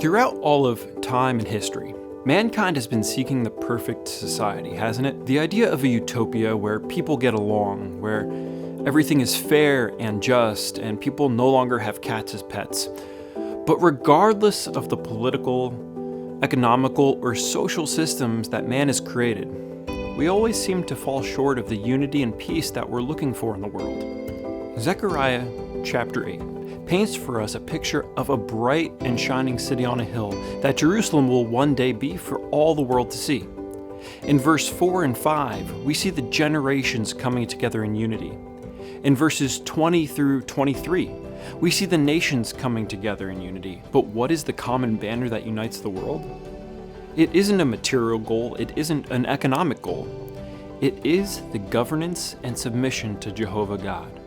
Throughout all of time and history, mankind has been seeking the perfect society, hasn't it? The idea of a utopia where people get along, where everything is fair and just, and people no longer have cats as pets. But regardless of the political, economical, or social systems that man has created, we always seem to fall short of the unity and peace that we're looking for in the world. Zechariah chapter 8 paints for us a picture of a bright and shining city on a hill that Jerusalem will one day be for all the world to see. In verse 4 and 5, we see the generations coming together in unity. In verses 20 through 23, we see the nations coming together in unity. But what is the common banner that unites the world? It isn't a material goal, it isn't an economic goal. It is the governance and submission to Jehovah God.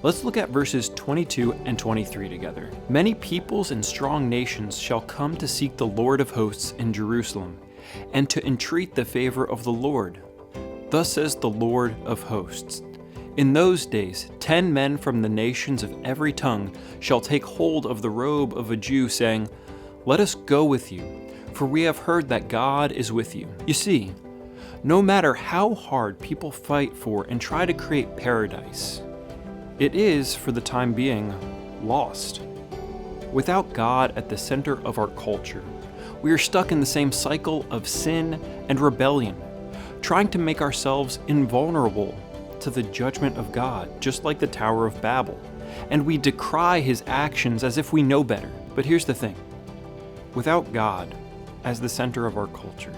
Let's look at verses 22 and 23 together. Many peoples and strong nations shall come to seek the Lord of hosts in Jerusalem, and to entreat the favor of the Lord. Thus says the Lord of hosts. In those days 10 men from the nations of every tongue shall take hold of the robe of a Jew, saying, Let us go with you, for we have heard that God is with you. You see, no matter how hard people fight for and try to create paradise, it is, for the time being, lost. Without God at the center of our culture, we are stuck in the same cycle of sin and rebellion, trying to make ourselves invulnerable to the judgment of God, just like the Tower of Babel, and we decry his actions as if we know better. But here's the thing. Without God as the center of our culture,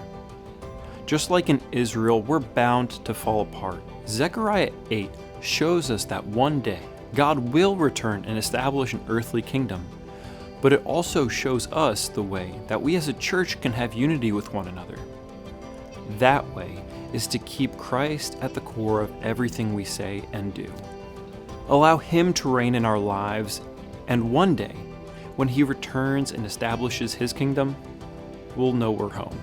just like in Israel, we're bound to fall apart. Zechariah 8 shows us that one day God will return and establish an earthly kingdom, but it also shows us the way that we as a church can have unity with one another. That way is to keep Christ at the core of everything we say and do. Allow him to reign in our lives, and one day, when he returns and establishes his kingdom, we'll know we're home.